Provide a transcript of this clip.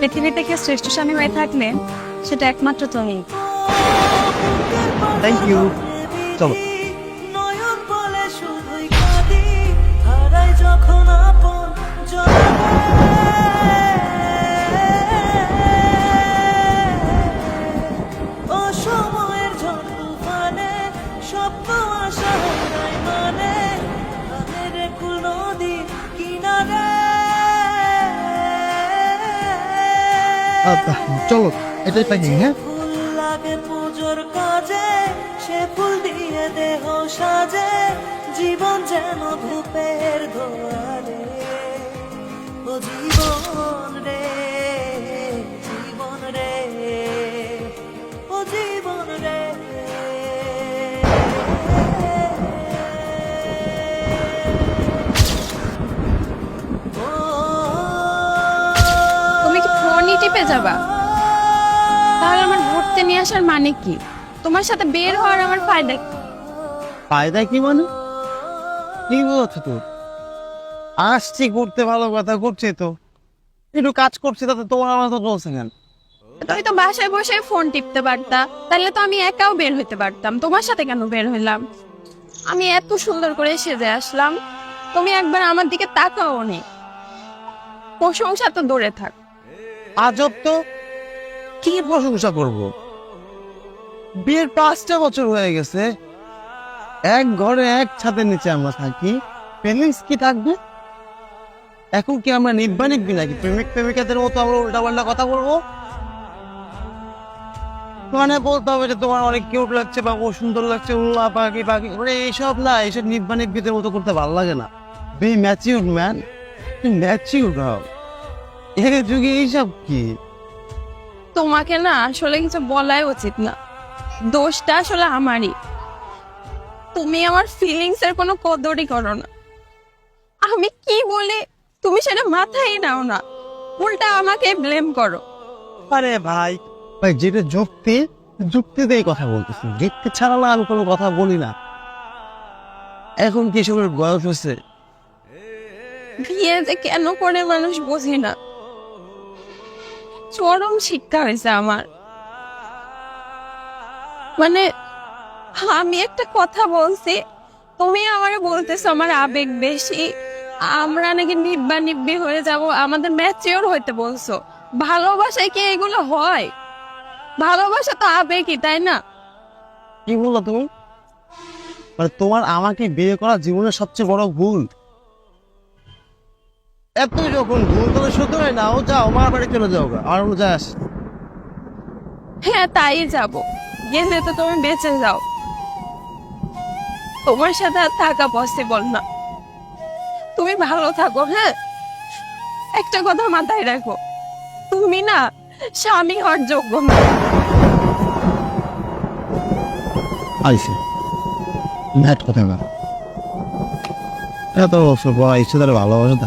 পৃথিবী থেকে শ্রেষ্ঠ স্বামী হয়ে থাকলে সেটা একমাত্র তুমি। Thank you. চলো। নয়ন বলে শুধুই কাঁদি, হারাই যখন আপন ও সময়ের ঝড় তুফানে স্বপ্ন আশা হারাই মানে, প্রাণের কুল নদী কিনারে। চলো, এটাই প্যাকিং। হ্যাঁ, ফুল লাগে পুজোর কাজে, সে ফুল দিয়ে দেহ সাজে, জীবন যেন ধূপের ধোয়ারে। ও জীবন রে, জীবন রে, ও জীবন রে। তুমি কি ফোনই টিপে যাবা? তাহলে আমার ঘুরতে নিয়ে আসার মানে কি? তোমার সাথে বের হওয়ার আমার ফায়দা কি? ফায়দা কি মানে? কি বলছো তো? আসছি ঘুরতে, ভালো কথা, করছি তো, একটু কাজ করছি, তাতে তোমার আমার তো চলছে কেন? তুমি তো বাসায় বসে ফোন টিপতে পারতা, তাহলে তো আমি একাও বের হইতে পারতাম। তোমার সাথে কেন বের হইলাম? আমি এত সুন্দর করে সেজে আসলাম, তুমি একবার আমার দিকে তাকাও নি। প্রশংসা তো দূরে থাক। আজব তো, কি প্রশংসা করব? বিয়ের 5টা বছর হয়ে গেছে, এক ঘরে এক ছাদের নিচে আমরা থাকি, ফিলিংস কি থাকবে? এখন কি আমরা নির্বাণিক নাকি প্রেমিক প্রেমিকাদের মতো আমরা উল্টাপাল্টা কথা বলবো? মানে বলতে হবে যে তোমার অনেক কিউট লাগছে বা ও সুন্দর লাগছে, উল্লা পাখি পাখি, মানে এইসব না, এইসব নির্বাণিক বিদের মতো করতে ভালো লাগে না। বি ম্যাচিউর ম্যান, ম্যাচিউর হও। এর যুগে এইসব কি? তোমাকে না আসলে কিছু বলাই উচিত না, দোষটা আসলে আমারই। তুমি আমার ফিলিংস এর কোনো কদরই করো না। আমি কি বলি তুমি সেটা মাথায় নাও না, উল্টা আমাকে ব্লেম করো। আরে ভাই ভাই, যেটা যুক্তি, যুক্তি দিয়ে কথা বলতেছি, যুক্তি ছাড়া না আমি কোনো কথা বলি না। এখন কি সবের বয়স হচ্ছে? বিয়ে যে কেন করে মানুষ বোঝে না, চরম শিক্ষা হয়েছে আমার। মানে আমি একটা কথা বলছি, তুমি আমারে বলতেছো আমার আবেগ বেশি, আমরা নাকি নিব্বা নিব্বি হয়ে যাব, আমাদের ম্যাচিওর হইতে বলছো। ভালোবাসায় কি এগুলো হয়? ভালোবাসা তো আবেগই, তাই না? কি বললো তুমি? মানে তোমার আমাকে বিয়ে করা জীবনের সবচেয়ে বড় ভুল? এত যখন ভুল তাহলে শুধরাই নাও, যাও মার বাড়ি চলে যাও গা, আর যাস। হ্যাঁ তাই যাব, গেলে তো তুমি বেঁচে যাও। তোমার সাথে আর থাকা পসিবল না। তুমি ভালো থাকো। হ্যাঁ, একটা কথা মাথায় রাখো, তুমি না স্বামী হওয়ার যোগ্য না। আইসে ম্যাট কথা না, এত বছর পর ইচ্ছে তারা ভালোবাসা